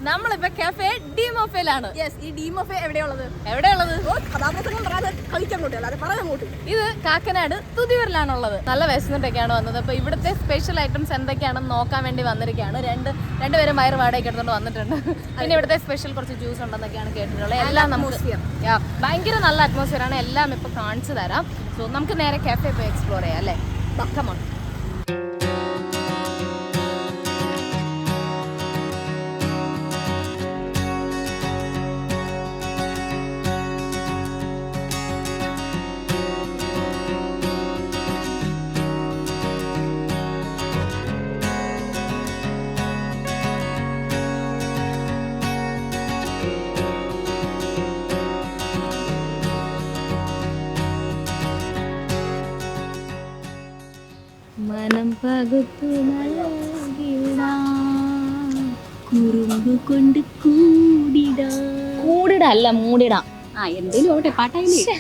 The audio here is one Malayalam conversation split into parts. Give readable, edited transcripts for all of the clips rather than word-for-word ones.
നമ്മളിപ്പോ കഫേ ഡിമോഫയിലാണ്. ഇത് കാക്കനാട് തുതിയൂരിലാണുള്ളത്. നല്ല വിശന്നിട്ടൊക്കെയാണ് വന്നത്. അപ്പൊ ഇവിടുത്തെ സ്പെഷ്യൽ ഐറ്റംസ് എന്തൊക്കെയാണെന്ന് നോക്കാൻ വേണ്ടി വന്നിരിക്കുകയാണ്. രണ്ടുപേരും വയറ് വാടകയ്ക്ക് എടുത്തോണ്ട് വന്നിട്ടുണ്ട്. പിന്നെ ഇവിടുത്തെ സ്പെഷ്യൽ കുറച്ച് ജ്യൂസ് ഉണ്ടെന്നൊക്കെയാണ് കേട്ടിട്ടുള്ളത്. എല്ലാം നമുക്ക് ഭയങ്കര നല്ല അറ്റ്മോസ്ഫിയർ ആണ്. എല്ലാം ഇപ്പൊ കാണിച്ചു തരാം. സോ നമുക്ക് നേരെ കഫേ പോയി എക്സ്പ്ലോർ ചെയ്യാം അല്ലേ? കമോൺ. മനം പകുത്തു കുറുമ്പ് കൊണ്ട് കൂടിടല്ല മൂടിടാം. എന്തേലും ഓട്ടെ പാട്ടായില്ലേ.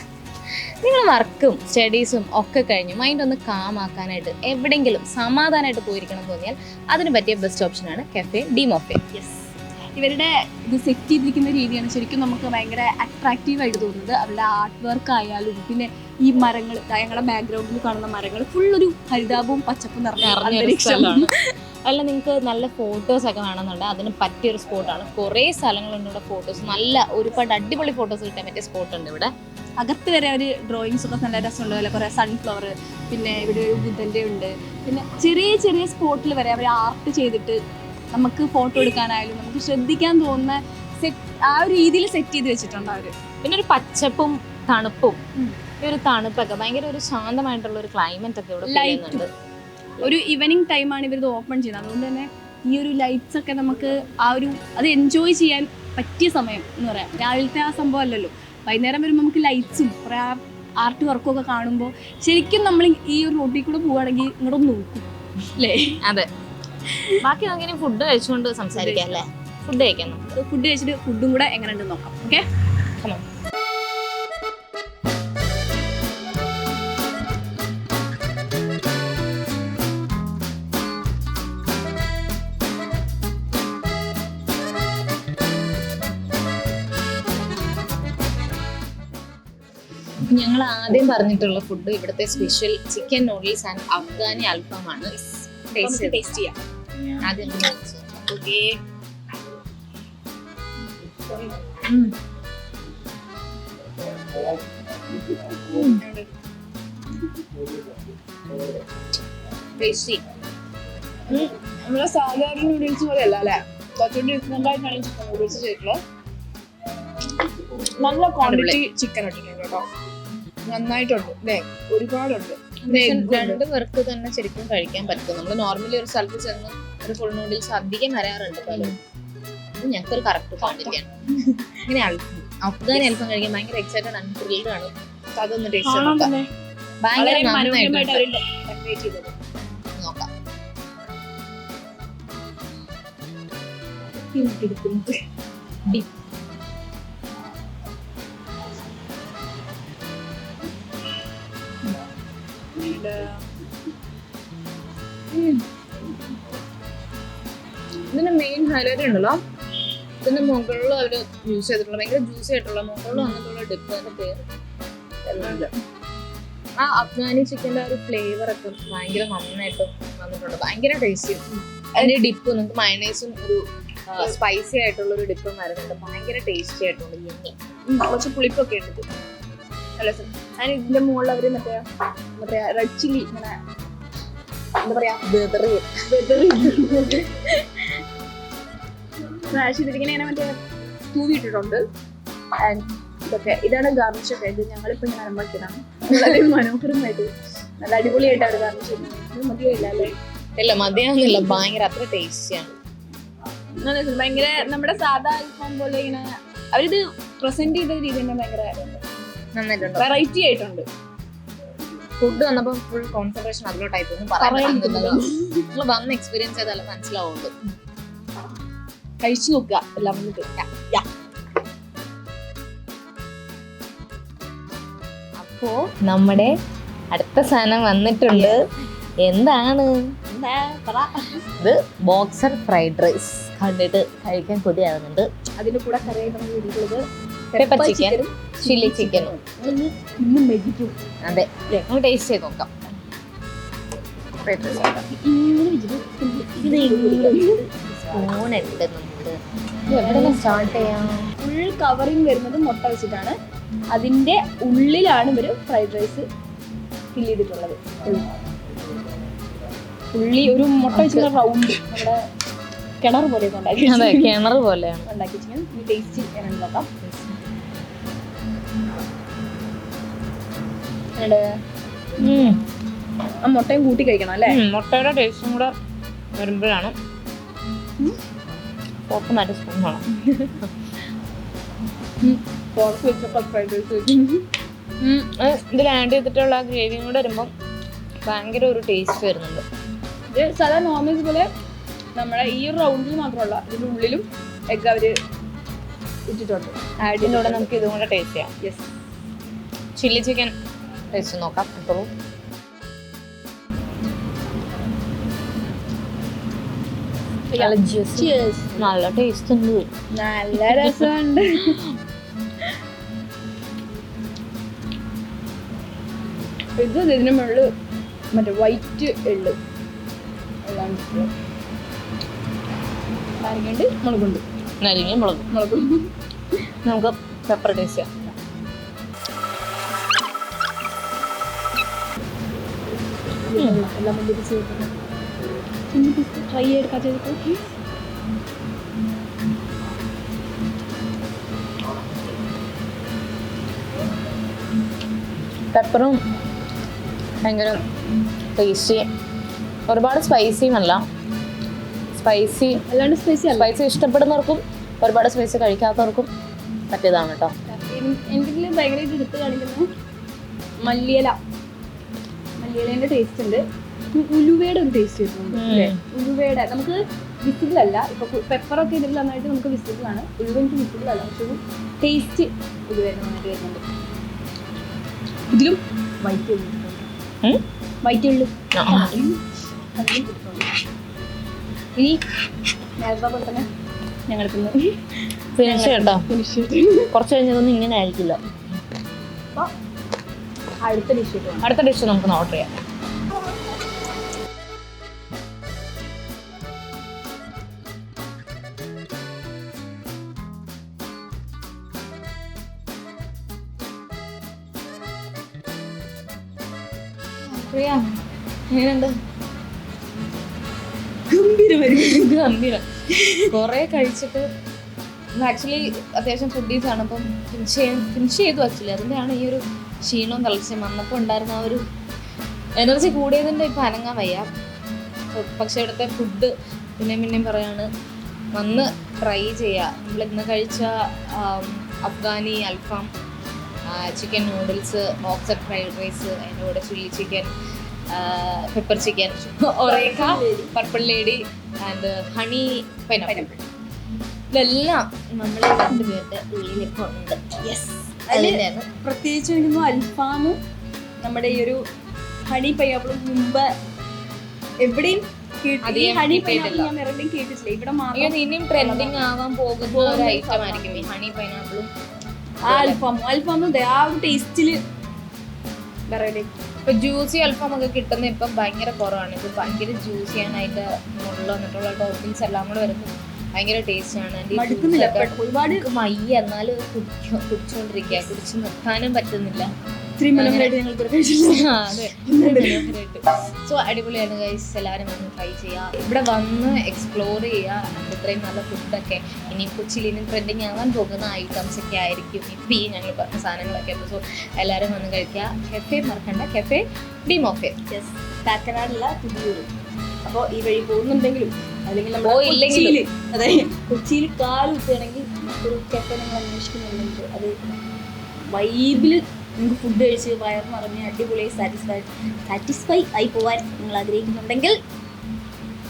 നിങ്ങൾ വർക്കും സ്റ്റഡീസും ഒക്കെ കഴിഞ്ഞ് മൈൻഡ് ഒന്ന് കാമാക്കാനായിട്ട് എവിടെയെങ്കിലും സമാധാനമായിട്ട് പോയിരിക്കണം തോന്നിയാൽ അതിന് പറ്റിയ ബെസ്റ്റ് ഓപ്ഷനാണ് കഫേ ഡിമോഫെ. ഇവരുടെ ഇത് സെറ്റ് ചെയ്തിരിക്കുന്ന രീതിയാണ് ശരിക്കും നമുക്ക് ഭയങ്കര അട്രാക്റ്റീവ് ആയിട്ട് തോന്നുന്നത്. അവരുടെ ആർട്ട് വർക്ക് ആയാലും പിന്നെ ഈ മരങ്ങൾ, ഞങ്ങളുടെ ബാക്ക്ഗ്രൗണ്ടിൽ കാണുന്ന മരങ്ങൾ ഫുൾ ഒരു ഹരിതാപവും പച്ചപ്പും നിറഞ്ഞ. അല്ല, നിങ്ങൾക്ക് നല്ല ഫോട്ടോസ് ഒക്കെ വേണമെന്നുണ്ടെങ്കിൽ അതിന് പറ്റിയൊരു സ്പോട്ടാണ്. കുറേ സ്ഥലങ്ങളുണ്ട് ഇവിടെ ഫോട്ടോസ്. നല്ല ഒരുപാട് അടിപൊളി ഫോട്ടോസ് കിട്ടാൻ പറ്റിയ സ്പോട്ട് ഉണ്ട് ഇവിടെ. അകത്ത് വരെ ഒരു ഡ്രോയിങ്സ് ഒക്കെ നല്ല രസമുണ്ട്. അതുപോലെ കുറേ സൺഫ്ലവർ, പിന്നെ ഇവിടെ ഒരു ബുദ്ധൻ്റെ ഉണ്ട്. പിന്നെ ചെറിയ ചെറിയ സ്പോട്ടിൽ വരെ അവർ ആർട്ട് ചെയ്തിട്ട് നമുക്ക് ഫോട്ടോ എടുക്കാനായാലും നമുക്ക് ശ്രദ്ധിക്കാൻ തോന്നുന്ന ആ ഒരു രീതിയിൽ സെറ്റ് ചെയ്ത് വെച്ചിട്ടുണ്ട് അവർ. പിന്നെ ഒരു പച്ചപ്പും തണുപ്പും, ഈ ഒരു തണുപ്പൊക്കെ ഭയങ്കര ഒരു ശാന്തമായിട്ടുള്ള ഒരു ക്ലൈമറ്റ് ഒക്കെ ഇവിടെ ലൈറ്റ്. ഒരു ഈവനിങ് ടൈമാണ് ഇവരിത് ഓപ്പൺ ചെയ്യുന്നത്. അതുകൊണ്ട് തന്നെ ഈ ഒരു ലൈറ്റ്സ് ഒക്കെ നമുക്ക് അത് എൻജോയ് ചെയ്യാൻ പറ്റിയ സമയം എന്ന് പറയാം. രാവിലത്തെ ആ സംഭവം അല്ലല്ലോ. വൈകുന്നേരം വരുമ്പോൾ നമുക്ക് ലൈറ്റ്സും കുറേ ആർട്ട് വർക്കും ഒക്കെ കാണുമ്പോൾ ശരിക്കും നമ്മൾ ഈ ഒരു റോട്ടിൽ കൂടെ പോവുകയാണെങ്കിൽ ഇങ്ങോട്ടൊന്ന് നോക്കും അല്ലേ? അതെ. ബാക്കി നമുക്ക് ഫുഡ് കഴിച്ചുകൊണ്ട് സംസാരിക്കാം അല്ലേ? ഫുഡ് കഴിക്കാം. ഫുഡ് കഴിച്ചിട്ട് ഫുഡും കൂടെ എങ്ങനെ ഉണ്ടെന്ന് നോക്കാം. ഓക്കെ, ഞങ്ങൾ ആദ്യം പറഞ്ഞിട്ടുള്ള ഫുഡ് ഇവിടുത്തെ special chicken noodles and Afghani അൽഫാമാണ്. ടേസ്റ്റ് ചെയ്യാം. ആദ്യം നമ്മളെ സാധാരണ നൂഡിൽസ് പോലെ അല്ല അല്ലെ? കുറച്ചുകൂടി ഡിഫറെന്റ് ആയിട്ടാണ് ചിക്കൻ നൂഡിൽസ് ചെയ്തിട്ടുള്ളത്. നല്ല ക്വാണ്ടിറ്റി ചിക്കൻ ഇട്ടിട്ടുണ്ട് കേട്ടോ. നന്നായിട്ടുണ്ട് അല്ലേ? ഒരുപാടുണ്ട്. 2 പേർക്ക് തന്നെ ശരിക്കും കഴിക്കാൻ പറ്റും. നമ്മൾ നോർമലി ഒരു സ്ഥലത്ത് ചെന്ന് ഒരു ഫുൾ നൂഡിൽസ് അധികം വരാറുണ്ട് പലരും. ഇത് ഞങ്ങൾക്കൊരു കറക്റ്റ് ക്വാണ്ടിറ്റിയാണ്. ഇങ്ങനെ അഫ്ഗാനി അൽഫാം കഴിക്കാൻ ഭയങ്കര എക്സൈറ്റഡ് ആണ്, ത്രില്ഡ് ആണ്. അതൊന്ന് ടേസ്റ്റ് നോക്കാം. ഭയങ്കര നന്നായിട്ട് നോക്കാം. ഇതിന്റെ മെയിൻ ഹൈലൈറ്റ് ഉണ്ടല്ലോ, ഇതിന്റെ മുകളിൽ അവര് യൂസ് ചെയ്തിട്ടുള്ള ഭയങ്കര ജ്യൂസി ആയിട്ടുള്ള മുകളിൽ വന്നിട്ടുള്ള ഡിപ്പ്, അതിന്റെ പേര് എല്ലാം ആ അഫ്ഗാനി ചിക്കൻ്റെ ഒരു ഫ്ലേവർ ഒക്കെ ഭയങ്കര നന്നായിട്ട് വന്നിട്ടുണ്ട്. ഭയങ്കര ടേസ്റ്റി. അതിന്റെ ഡിപ്പ് നിങ്ങൾക്ക് മയണൈസും ഒരു സ്പൈസി ആയിട്ടുള്ള ഒരു ഡിപ്പും വരുന്നുണ്ട്. ഭയങ്കര ടേസ്റ്റി ആയിട്ടുണ്ട്. കുറച്ച് പുളിപ്പൊക്കെ ഉണ്ട്. നല്ല രസം. അതിന് ഇതിന്റെ മുകളിൽ അവര് മറ്റേ റെഡ് ചില്ലി ഇങ്ങനെ എന്താ പറയാ ഇങ്ങനെ മറ്റേ തൂവിയിട്ടിട്ടുണ്ട്. ഇതൊക്കെ ഇതാണ് ഗാർണിഷ് ഒക്കെ. ഇത് ഞങ്ങളിപ്പോ ഇങ്ങനെ അരമ്പാക്കിയതാണ്. വളരെ മനോഹരമായിട്ട് നല്ല അടിപൊളിയായിട്ട് അവർ ഗാർണിഷ് ചെയ്യുന്നത്. മതിയായില്ല അല്ലേ? ഇല്ല, മതിയാവുന്നില്ല. ഭയങ്കര അത്ര ടേസ്റ്റിയാണ്. ഭയങ്കര നമ്മുടെ സാധാ അൽഫാം പോലെ ഇങ്ങനെ അവരിത് പ്രസന്റ് ചെയ്ത രീതി തന്നെ ഭയങ്കര നന്നായിട്ടുണ്ട്. വെറൈറ്റി ആയിട്ടുണ്ട്. ഫുഡ് വന്നപ്പോൾ ഫുൾ കോൺസെൻട്രേഷൻ അതിലോട്ടായിരുന്നു. നിങ്ങൾ വന്ന് എക്സ്പീരിയൻസ് ചെയ്താലും മനസ്സിലാവുള്ളൂ. കഴിച്ചു നോക്കുക എല്ലാം. അപ്പോ നമ്മുടെ അടുത്ത സാധനം വന്നിട്ടുണ്ട്. എന്താണ്? എന്താ പറ. ഇത് ബോക്സർ ഫ്രൈഡ് റൈസ് കണ്ടിട്ട് കഴിക്കാൻ കൊതിയാകുന്നുണ്ട്. അതിന്റെ കൂടെ കറിയായി നമ്മൾ ഇരിക്കുന്നത് പെപ്പർ ചിക്കനും ചില്ലി ചിക്കനും. ഇന്നും മെജിക്കും. അതെ, നമുക്ക് ടേസ്റ്റ് ചെയ്ത് നോക്കാം. ഫ്രൈഡ് റൈസ് സ്പൂണുണ്ട് നമുക്ക്. എവിടെ സ്റ്റാർട്ട് ചെയ്യാം? ഫുൾ കവറിങ് വരുന്നത് മുട്ട വെച്ചിട്ടാണ്. അതിന്റെ ഉള്ളിലാണ് ഇവര് ഫ്രൈഡ് റൈസ് ഫില്ല് ചെയ്തിട്ടുള്ളത്. ഉള്ളി ഒരു മുട്ട വെച്ചിട്ടുള്ള റൗണ്ട് നമ്മുടെ കിണർ പോലെ ഉണ്ടാക്കി. അതെ, കിണർ പോലെയാണ് ഉണ്ടാക്കി വെച്ചാൽ ഈ ടേസ്റ്റ് എങ്ങനെ നോക്കാം. ആ മുട്ടയും കൂട്ടി കഴിക്കണം അല്ലേ? മുട്ടയുടെ ടേസ്റ്റും കൂടെ വരുമ്പോഴാണ് പോക്ക് നല്ല സ്പൂൺ വേണം. പുറത്ത് വെച്ചപ്പോൾ ഫ്രൈഡ് റൈസ് ഇതിൽ ആഡ് ചെയ്തിട്ടുള്ള ഗ്രേവിയും കൂടെ വരുമ്പം ഭയങ്കര ഒരു ടേസ്റ്റ് വരുന്നുണ്ട്. ഇത് സാധാരണ നോർമൽസ് പോലെ നമ്മുടെ ഈ ഒരു റൗണ്ടിൽ മാത്രമല്ല, ഇതിൻ്റെ ഉള്ളിലും എഗ് അവര് ഇട്ടിട്ടുണ്ട്. ഇതിൻ്റെ കൂടെ നമുക്ക് ഇതും കൂടെ ടേസ്റ്റ് ചെയ്യാം. യെസ്, ചില്ലി ചിക്കൻ ടേസ്റ്റ് നോക്കാം. ഇപ്പോഴും നല്ല ടേസ്റ്റ് ഉണ്ട്, നല്ല രസമുണ്ട്. ഇത് ഇതിന് മുകളിൽ മറ്റേ വൈറ്റ് എള്ള് എല്ലാം നാരങ്ങയുണ്ട്, മുളകുണ്ട്. നരിഞ്ഞ മുളകും. നമുക്ക് പെപ്പർ ടേസ്റ്റ് ചെയ്യാം. എല്ലാം ട്രൈ എടുക്കാൻ ചെയ്തിട്ട് പെപ്പറും ഭയങ്കര ടേസ്റ്റി, ഒരുപാട് സ്പൈസിയും അല്ല. അല്ലാണ്ട് സ്പൈസി ഇഷ്ടപ്പെടുന്നവർക്കും ഒരുപാട് സ്പൈസി കഴിക്കാത്തവർക്കും പറ്റിയതാണ് കേട്ടോ. എന്തെങ്കിലും ഭയങ്കരമായിട്ട് എടുത്ത് കാണിക്കുന്ന മല്ലിയിലേന്റെ ടേസ്റ്റ് ഉണ്ട്. ഉലുവയുടെ ഒരു ടേസ്റ്റ് വരുന്നുണ്ട് അല്ലേ? ഉലുവയുടെ നമുക്ക് വിസിബിൾ അല്ല. ഇപ്പൊ പെപ്പറൊക്കെ ഇതിൽ നന്നായിട്ട് നമുക്ക് വിസിബിൾ ആണ്. ഉലുവ എനിക്ക് വിസിബിൾ അല്ല, പക്ഷെ ഒരു ടേസ്റ്റ് ഉലുവയുടെ നന്നായിട്ട് വരുന്നുണ്ട്. ഇതിലും വൈറ്റ് ഉള്ളു ഇനി നേരത്തെ പോലെ തന്നെ ഞങ്ങൾക്ക് ഫിനിഷ് കേട്ടോ. കുറച്ച് കഴിഞ്ഞതൊന്നും ഇങ്ങനെ ആയിരിക്കില്ല. അപ്പോൾ അടുത്ത ഡിഷ് നമുക്ക് ഓർഡർ ചെയ്യാം. ഗംഭീരം. കുറെ കഴിച്ചിട്ട് ആക്ച്വലി അത്യാവശ്യം ഫുഡീസാണ്. അപ്പം ഫിനിഷ് ചെയ്തു ആക്ച്വലി. അതിൻ്റെയാണ് ഈ ഒരു ക്ഷീണവും തളർച്ചയും വന്നപ്പോൾ ഉണ്ടായിരുന്ന ആ ഒരു എനർജി കൂടിയതിൻ്റെ ഇപ്പം അനങ്ങാൻ വയ്യ. പക്ഷെ ഇവിടുത്തെ ഫുഡ് പിന്നെയും പറയാണ്, വന്ന് ട്രൈ ചെയ്യുക. നമ്മൾ ഇന്ന് കഴിച്ച അഫ്ഗാനി അൽഫാം, chicken noodles, boxer fried rice, അതിൻ്റെ കൂടെ ചില്ലി ചിക്കൻ, പെപ്പർ ചിക്കൻ, ഒറേക്ക, purple lady and honey pineapple, ഇതെല്ലാം നമ്മൾ രണ്ടുപേരുടെ ഉള്ളിലേക്ക് ഉണ്ട്. യെസ്, അതിൻ്റെയാണ് പ്രത്യേകിച്ച് വരുമ്പോൾ അൽഫാമും നമ്മുടെ ഈ ഒരു ഹണി പൈനാപ്പിളും മുമ്പ് എവിടെയും ഹണി പൈനാപ്പിൾ ഞാൻ വേറെ കേട്ടിട്ടില്ല. ഇവിടെ മാത്രം ഇനിയും ട്രെൻഡിങ് ആവാൻ പോകുന്ന ഒരു ഐറ്റം ആയിരിക്കും ഈ ഹണി പൈനാപ്പിളും അൽഫാമും ആ ഒരു ടേസ്റ്റില് വേറെ. ഇപ്പൊ ജ്യൂസി അൽഫാം ഒക്കെ കിട്ടുന്ന ഇപ്പം ഭയങ്കര കുറവാണ്. ഇത് ഭയങ്കര ജ്യൂസി ആണ്. അതിന്റെ മുകളിൽ വന്നിട്ടുള്ള ടോപ്പിങ്സ് എല്ലാം കൂടെ വരുമ്പോൾ ഭയങ്കര ടേസ്റ്റ് ആണ്. ഒരുപാട് മയ്യ, എന്നാലും കുടിച്ചോണ്ടിരിക്കുക, കുടിച്ച് നിർത്താനും പറ്റുന്നില്ല. സോ അടിപൊളിയാണ് ഗൈസ്. എല്ലാവരും വന്ന് ട്രൈ ചെയ്യുക, ഇവിടെ വന്ന് എക്സ്പ്ലോർ ചെയ്യുക. ഇത്രയും നല്ല ഫുഡൊക്കെ ഇനി കൊച്ചിയിലും ട്രെൻഡിങ് ആവാൻ പോകുന്ന ഐറ്റംസ് ഒക്കെ ആയിരിക്കും ഇപ്പം ഈ ഞങ്ങൾ പറഞ്ഞ സാധനങ്ങളൊക്കെ. സോ എല്ലാവരും വന്ന് കഴിക്കുക. കെഫെ മറക്കണ്ട, കെഫെ ഡി മൊഫെ, കാക്കനാടുള്ള പുതിയൊരു. അപ്പോൾ ഈ വഴി പോകുന്നുണ്ടെങ്കിലും അല്ലെങ്കിൽ അതെ കൊച്ചിയിൽ കാലുത്തുകയാണെങ്കിൽ ഒരു കെഫെ നിങ്ങൾ അന്വേഷിക്കുന്നുണ്ടെങ്കിൽ അത് വൈബിൽ നിങ്ങൾക്ക് ഫുഡ് കഴിച്ച് വയർ നിറഞ്ഞ് അടിപൊളിയായി സാറ്റിസ്ഫൈ ആയി പോകാൻ നിങ്ങൾ ആഗ്രഹിക്കുന്നുണ്ടെങ്കിൽ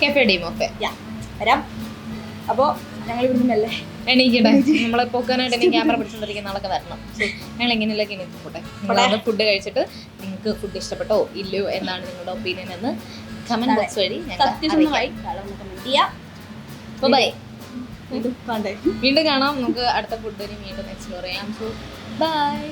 കെഫെ ഡി മൊഫെ വരാം. അപ്പോൾ ഞങ്ങൾ ഇവിടുന്ന് മെല്ലെ എണീക്കട്ടെ. നമ്മളെ പോക്കാനായിട്ട് എനിക്ക് ക്യാമറ പിടിച്ചോണ്ടിരിക്കുന്ന ആളൊക്കെ വരണം. സോ ഞങ്ങൾ എങ്ങനെയൊക്കെ ഇനി പോട്ടെ. ഫുഡ് കഴിച്ചിട്ട് നിങ്ങൾക്ക് ഫുഡ് ഇഷ്ടപ്പെട്ടോ ഇല്ലയോ എന്നാണ് നിങ്ങളുടെ ഒപ്പീനിയൻ എന്ന് കമന്റ് ബോക്സ് വഴി സത്യസന്ധമായി കമന്റ് ചെയ്യാം. ബൈ. ഇത് വേണ്ടേ? വീണ്ടും കാണാം. നമുക്ക് അടുത്ത ഫുഡിന് വീണ്ടും എക്സ്പ്ലോർ ചെയ്യാം. So by.